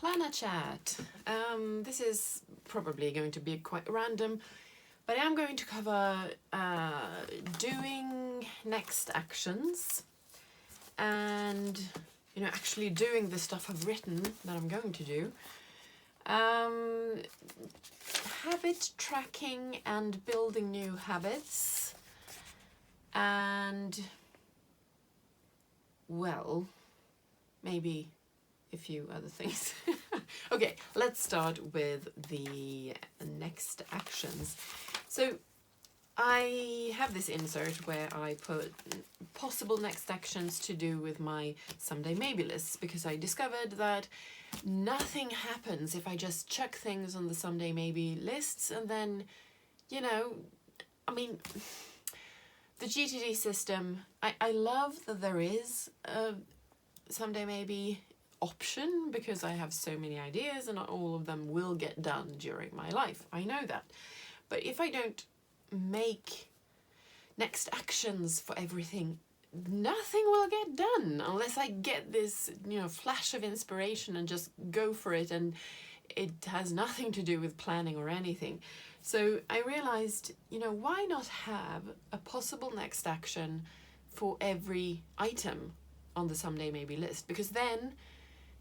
Planner chat. This is probably going to be quite random, but I'm going to cover doing next actions and actually doing the stuff I've written that I'm going to do. Habit tracking and building new habits, and well, maybe a few other things. Okay, let's start with the next actions. So I have this insert where I put possible next actions to do with my someday maybe lists, because I discovered that nothing happens if I just chuck things on the someday maybe lists, and then, I mean, the GTD system, I love that there is a someday maybe option, because I have so many ideas and not all of them will get done during my life. I know that. But if I don't make next actions for everything, nothing will get done unless I get this, flash of inspiration and just go for it, and it has nothing to do with planning or anything. So I realized, why not have a possible next action for every item on the someday maybe list? Because then,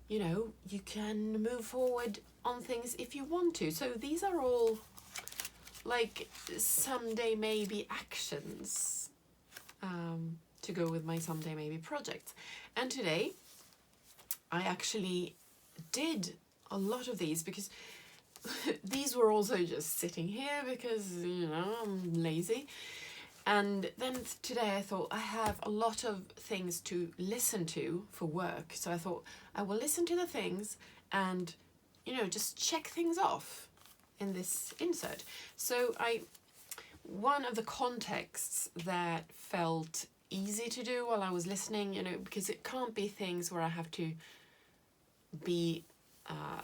you can move forward on things if you want to. So these are all like someday maybe actions to go with my someday maybe project. And today I actually did a lot of these, because these were also just sitting here because I'm lazy. And then today I thought I have a lot of things to listen to for work, so I thought I will listen to the things and just check things off in this insert. So one of the contexts that felt easy to do while I was listening, because it can't be things where I have to be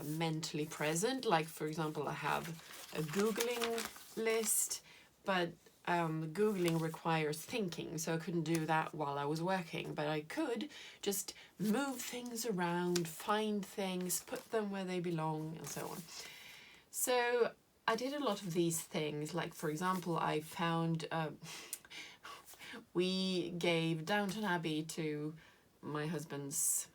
mentally present. Like, for example, I have a Googling list, but Googling requires thinking, so I couldn't do that while I was working, but I could just move things around, find things, put them where they belong, and so on. So I did a lot of these things. Like, for example, I found we gave Downton Abbey to my husband's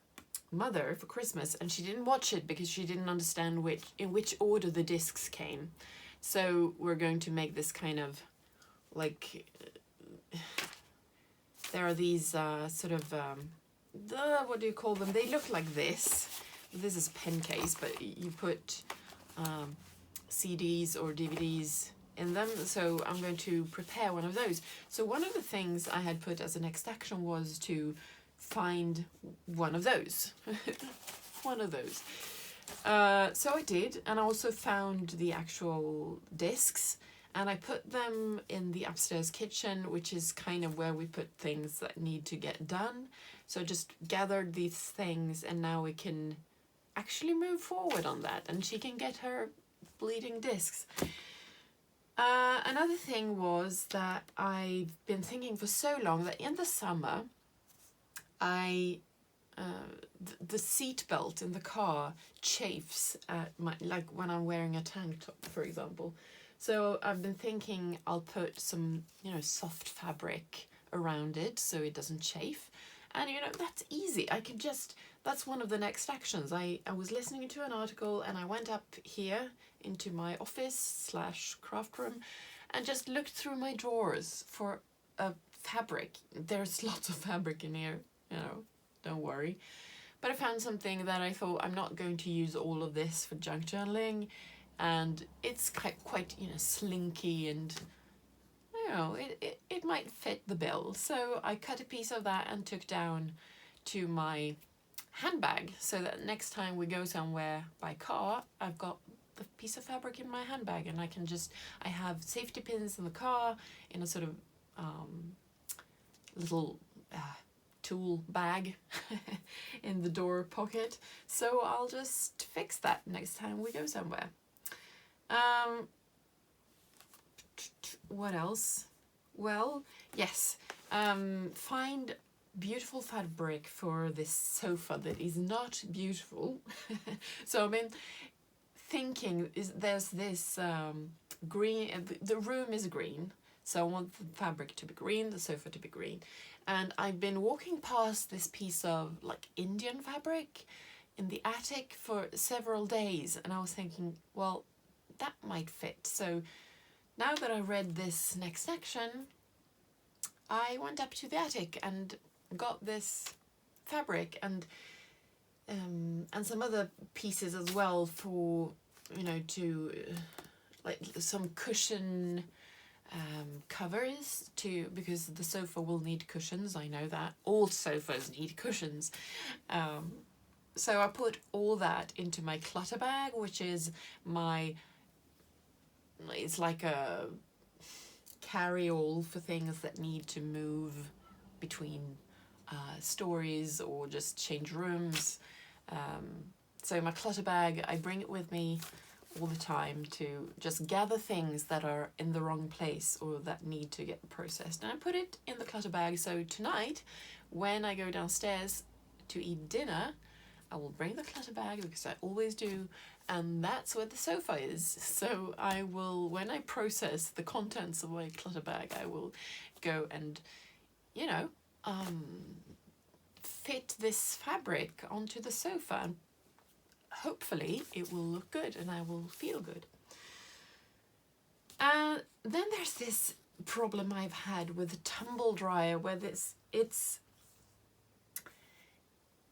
mother for Christmas, and she didn't watch it because she didn't understand in which order the discs came. So we're going to make this kind of like, there are these what do you call them? They look like this. This is a pen case, but you put CDs or DVDs in them. So I'm going to prepare one of those. So one of the things I had put as a next action was to find one of those. One of those. So I did, and I also found the actual discs, and I put them in the upstairs kitchen, which is kind of where we put things that need to get done. So I just gathered these things, and now we can actually move forward on that, and she can get her bleeding discs. Another thing was that I've been thinking for so long that in the summer, the seat belt in the car chafes at like when I'm wearing a tank top, for example. So I've been thinking I'll put some, soft fabric around it so it doesn't chafe. And, that's easy. That's one of the next actions. I was listening to an article, and I went up here into my office/craft room and just looked through my drawers for a fabric. There's lots of fabric in here, don't worry. But I found something that I thought, I'm not going to use all of this for junk journaling. And it's quite slinky, and it might fit the bill. So I cut a piece of that and took down to my handbag, so that next time we go somewhere by car, I've got the piece of fabric in my handbag, and I have safety pins in the car in a sort of little tool bag in the door pocket. So I'll just fix that next time we go somewhere. What else? Well, yes, find beautiful fabric for this sofa that is not beautiful. So I've been thinking, there's this green, the room is green, so I want the fabric to be green, the sofa to be green. And I've been walking past this piece of like Indian fabric in the attic for several days, and I was thinking, well, that might fit. So now that I read this next action, I went up to the attic and got this fabric and some other pieces as well for, you know, to like some cushion covers to, because the sofa will need cushions. I know that all sofas need cushions. So I put all that into my clutter bag, which is it's like a carry-all for things that need to move between stories or just change rooms. So my clutter bag, I bring it with me all the time to just gather things that are in the wrong place or that need to get processed. And I put it in the clutter bag, so tonight when I go downstairs to eat dinner, I will bring the clutter bag, because I always do, and that's where the sofa is. So I will, when I process the contents of my clutter bag, I will go and, you know, fit this fabric onto the sofa, and hopefully it will look good and I will feel good. Then there's this problem I've had with the tumble dryer, where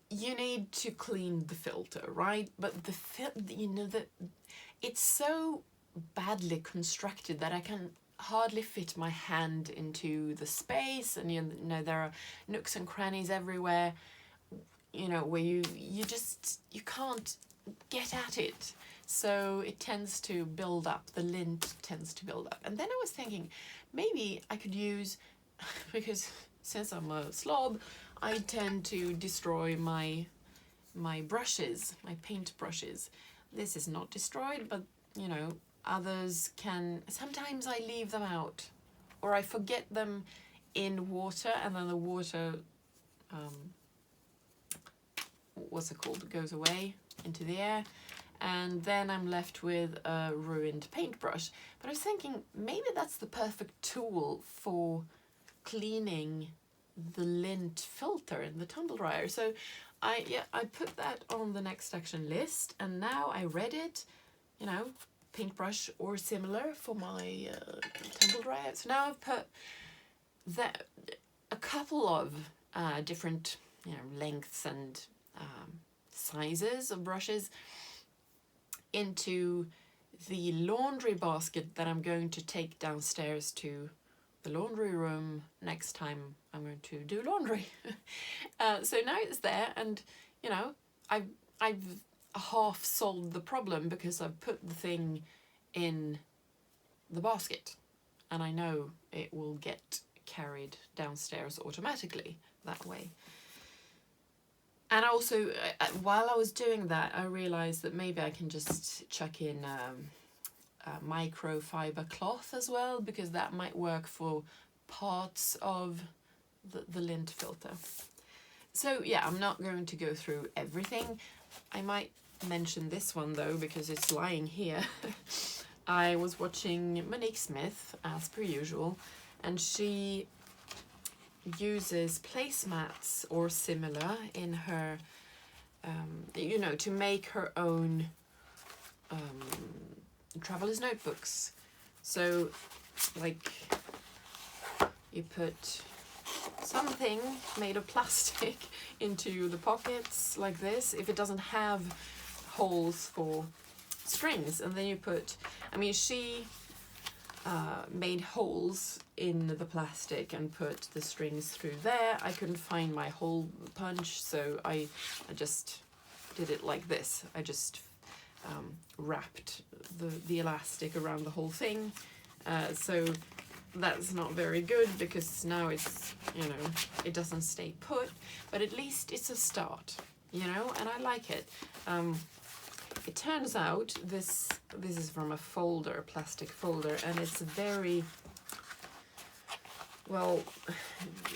you need to clean the filter, right? But it's so badly constructed that I can hardly fit my hand into the space, and you know there are nooks and crannies everywhere, you know, where you can't get at it. So it tends to build up, the lint tends to build up. And then I was thinking, maybe I could use, because since I'm a slob, I tend to destroy my brushes, my paint brushes. This is not destroyed, but you know, others can. Sometimes I leave them out, or I forget them in water, and then the water, what's it called, goes away into the air, and then I'm left with a ruined paintbrush. But I was thinking, maybe that's the perfect tool for cleaning the lint filter in the tumble dryer. So I put that on the next action list, and now I read it, you know, paintbrush or similar for my tumble dryer. So now I've put a couple of different, you know, lengths and sizes of brushes into the laundry basket that I'm going to take downstairs to the laundry room next time I'm going to do laundry. So now it's there, and you know, I've half solved the problem, because I've put the thing in the basket and I know it will get carried downstairs automatically that way. And also, while I was doing that, I realized that maybe I can just chuck in a microfiber cloth as well, because that might work for parts of the lint filter. So yeah, I'm not going to go through everything. I might mention this one though, because it's lying here. I was watching Monique Smith, as per usual, and she uses placemats or similar in her, you know, to make her own traveler's notebooks. So, like, you put something made of plastic into the pockets like this, if it doesn't have holes for strings, and then you put, I mean, she made holes in the plastic and put the strings through there. I couldn't find my hole punch, so I just did it like this. I just wrapped the elastic around the whole thing. So that's not very good, because now it's, you know, it doesn't stay put, but at least it's a start, you know, and I like it. It turns out this is from a folder, a plastic folder, and it's very, well,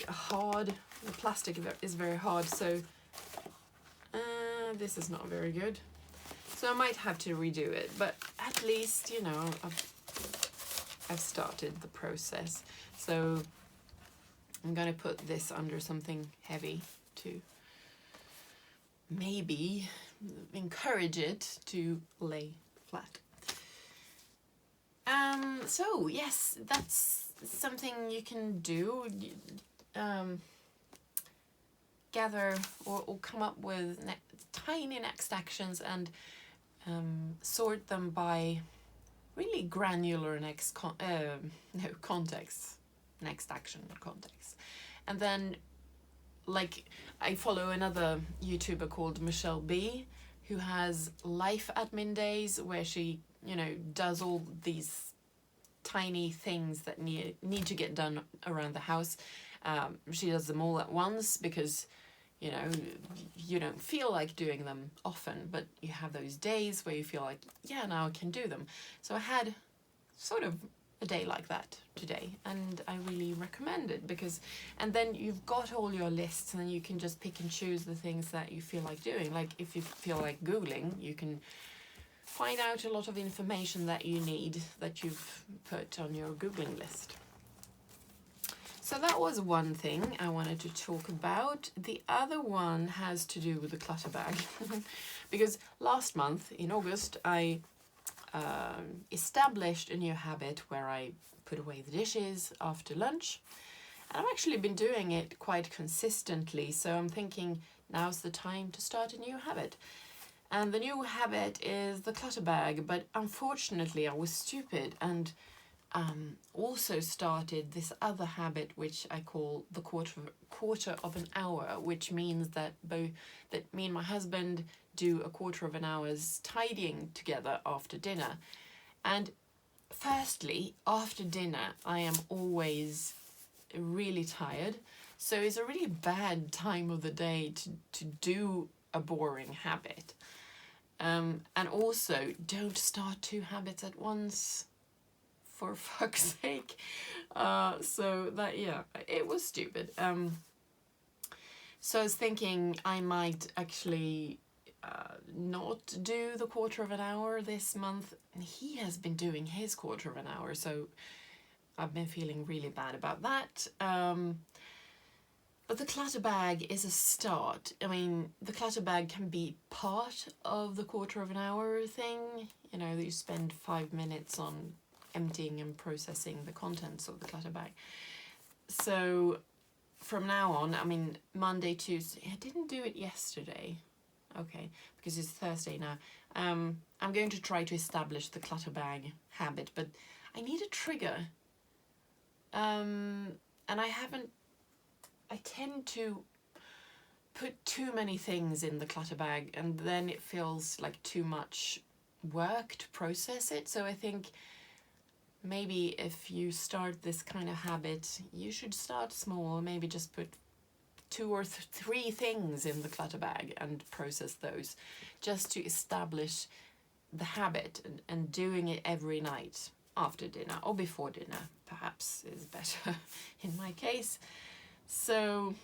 hard the plastic is very hard, so this is not very good. So I might have to redo it, but at least, you know, I've started the process. So I'm gonna put this under something heavy to maybe encourage it to lay flat. So yes, that's something you can do. Gather or come up with tiny next actions and sort them by really granular context, next action context. And then, like, I follow another YouTuber called Michelle B, who has life admin days where she, you know, does all these tiny things that need to get done around the house. She does them all at once because, you know, you don't feel like doing them often, but you have those days where you feel like, yeah, now I can do them. So I had sort of a day like that today, and I really recommend it because, and then you've got all your lists and then you can just pick and choose the things that you feel like doing. Like if you feel like Googling, you can find out a lot of information that you need that you've put on your Googling list. So that was one thing I wanted to talk about. The other one has to do with the clutter bag. Because last month, in August, I established a new habit where I put away the dishes after lunch. And I've actually been doing it quite consistently, so I'm thinking now's the time to start a new habit. And the new habit is the clutter bag, but unfortunately I was stupid and also started this other habit which I call the quarter of an hour, which means that that me and my husband do a quarter of an hour's tidying together after dinner. And firstly, after dinner I am always really tired, so it's a really bad time of the day to do a boring habit. And also, don't start two habits at once, for fuck's sake. So that, yeah, it was stupid. So I was thinking I might actually not do the quarter of an hour this month. He has been doing his quarter of an hour, so I've been feeling really bad about that. But the clutter bag is a start. I mean, the clutter bag can be part of the quarter of an hour thing, you know, that you spend 5 minutes on emptying and processing the contents of the clutter bag. So from now on, I mean, Monday, Tuesday, I didn't do it yesterday. Okay, because it's Thursday now. I'm going to try to establish the clutter bag habit, but I need a trigger. And I tend to put too many things in the clutter bag and then it feels like too much work to process it. So I think maybe if you start this kind of habit, you should start small, maybe just put 2 or 3 things in the clutter bag and process those, just to establish the habit, and doing it every night after dinner or before dinner perhaps is better in my case. So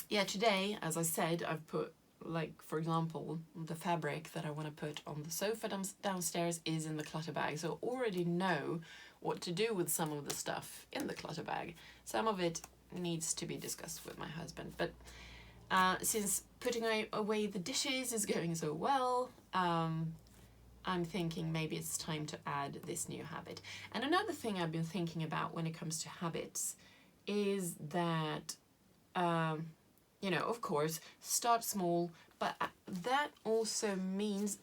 yeah, today, as I said, I've put, like, for example, the fabric that I want to put on the sofa downstairs is in the clutter bag. So I already know what to do with some of the stuff in the clutter bag. Some of it needs to be discussed with my husband. But since putting away the dishes is going so well, I'm thinking maybe it's time to add this new habit. And another thing I've been thinking about when it comes to habits is that, you know, of course, start small, but that also means,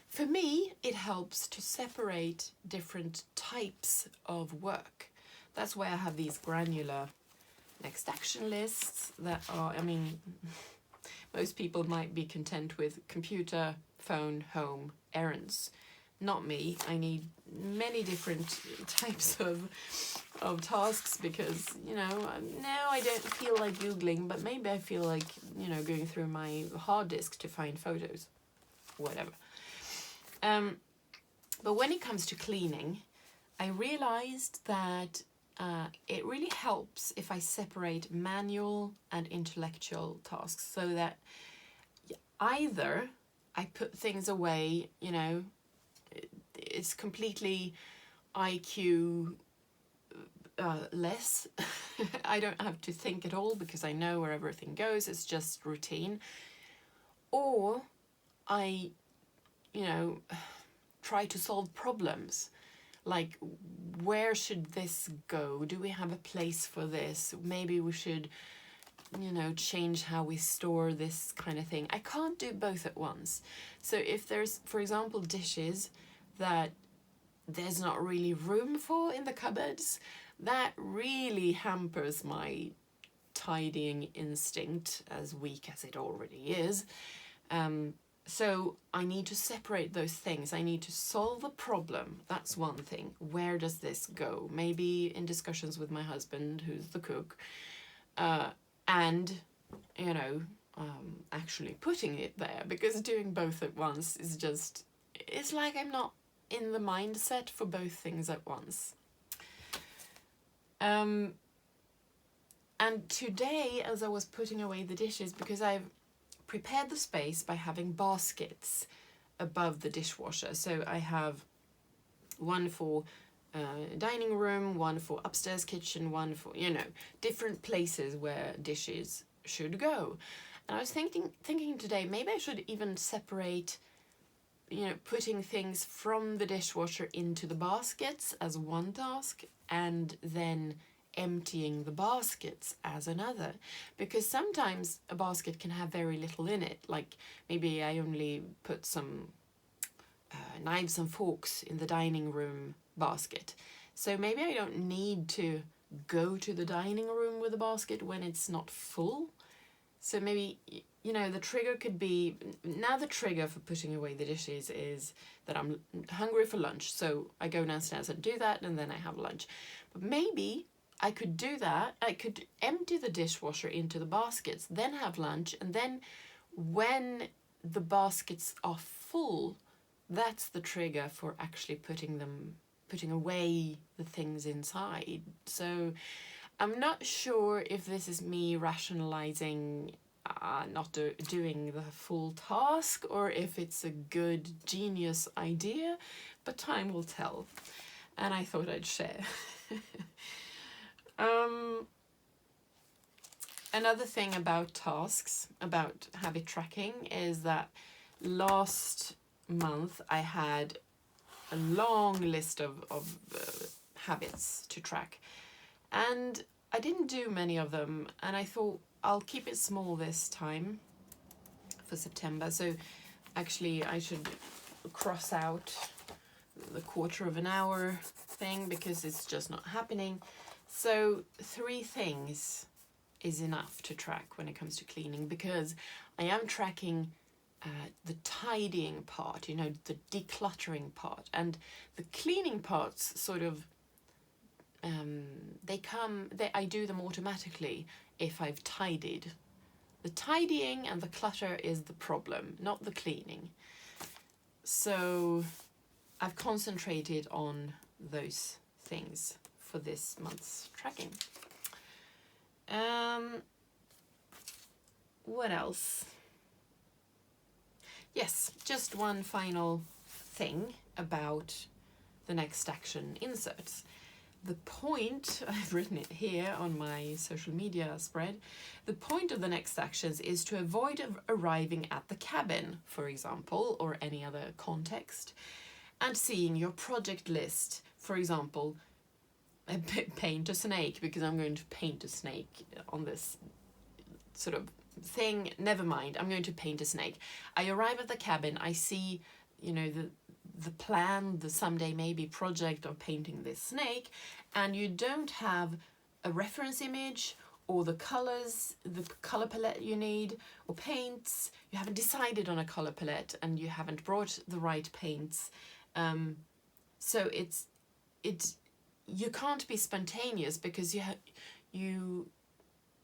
for me, it helps to separate different types of work. That's why I have these granular next action lists that are, I mean, most people might be content with computer, phone, home, errands. Not me. I need many different types of tasks because, you know, now I don't feel like Googling, but maybe I feel like, you know, going through my hard disk to find photos, whatever. But when it comes to cleaning, I realized that it really helps if I separate manual and intellectual tasks, so that either I put things away, you know, it's completely IQ less. I don't have to think at all because I know where everything goes, it's just routine. Or I, you know, try to solve problems. Like, where should this go? Do we have a place for this? Maybe we should, you know, change how we store this kind of thing. I can't do both at once. So if there's, for example, dishes that there's not really room for in the cupboards, that really hampers my tidying instinct, as weak as it already is. So I need to separate those things. I need to solve a problem. That's one thing. Where does this go? Maybe in discussions with my husband, who's the cook, and, you know, actually putting it there, because doing both at once is just, it's like I'm not in the mindset for both things at once. And today, as I was putting away the dishes, because I've prepared the space by having baskets above the dishwasher. So I have one for dining room, one for upstairs kitchen, one for, you know, different places where dishes should go. And I was thinking today, maybe I should even separate, you know, putting things from the dishwasher into the baskets as one task, and then emptying the baskets as another, because sometimes a basket can have very little in it. Like, maybe I only put some knives and forks in the dining room basket, so maybe I don't need to go to the dining room with a basket when it's not full. So maybe, you know, the trigger could be, now the trigger for putting away the dishes is that I'm hungry for lunch, so I go downstairs and do that, and then I have lunch. But maybe I could do that. I could empty the dishwasher into the baskets, then have lunch, and then when the baskets are full, that's the trigger for actually putting away the things inside. So I'm not sure if this is me rationalizing not doing the full task, or if it's a good genius idea, but time will tell. And I thought I'd share. Another thing about tasks, about habit tracking, is that last month I had a long list of habits to track, and I didn't do many of them, and I thought I'll keep it small this time for September. So actually I should cross out the quarter of an hour thing, because it's just not happening. So 3 things is enough to track when it comes to cleaning, because I am tracking the tidying part, you know, the decluttering part, and the cleaning parts sort of, I do them automatically if I've tidied. The tidying and the clutter is the problem, not the cleaning. So I've concentrated on those things for this month's tracking. What else? Yes, just one final thing about the next action inserts. The point, I've written it here on my social media spread, the point of the next actions is to avoid arriving at the cabin, for example, or any other context, and seeing your project list, for example, paint a snake, because I'm going to paint a snake on this sort of thing. Never mind, I'm going to paint a snake. I arrive at the cabin, I see, you know, the plan, the someday maybe project of painting this snake, and you don't have a reference image or the colors, the color palette you need, or paints. You haven't decided on a color palette, and you haven't brought the right paints. So you can't be spontaneous, because you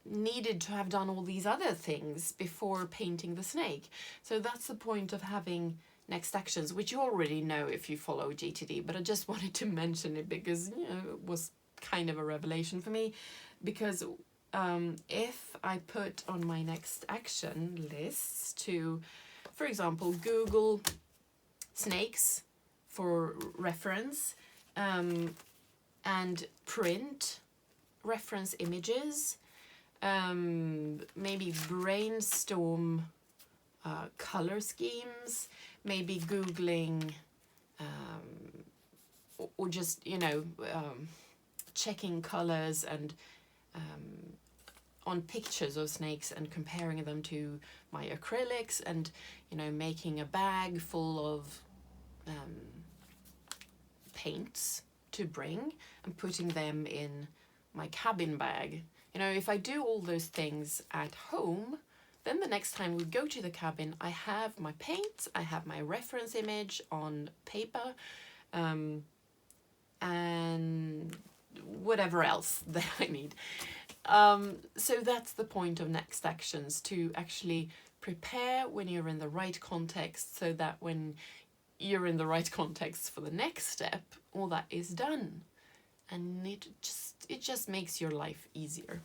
needed to have done all these other things before painting the snake. So that's the point of having next actions, which you already know if you follow GTD, but I just wanted to mention it because, you know, it was kind of a revelation for me, because if I put on my next action lists to, for example, Google snakes for reference, and print reference images, maybe brainstorm color schemes, maybe Googling or just, checking colors and on pictures of snakes and comparing them to my acrylics, and making a bag full of paints to bring and putting them in my cabin bag. If I do all those things at home, then the next time we go to the cabin, I have my paint, I have my reference image on paper, and whatever else that I need. So that's the point of next actions, to actually prepare when you're in the right context, so that when you're in the right context for the next step, all that is done. And it just makes your life easier.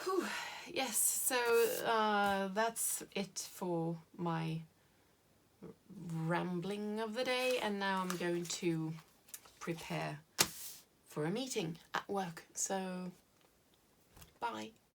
Whew. Yes, so that's it for my rambling of the day, and now I'm going to prepare for a meeting at work. So bye.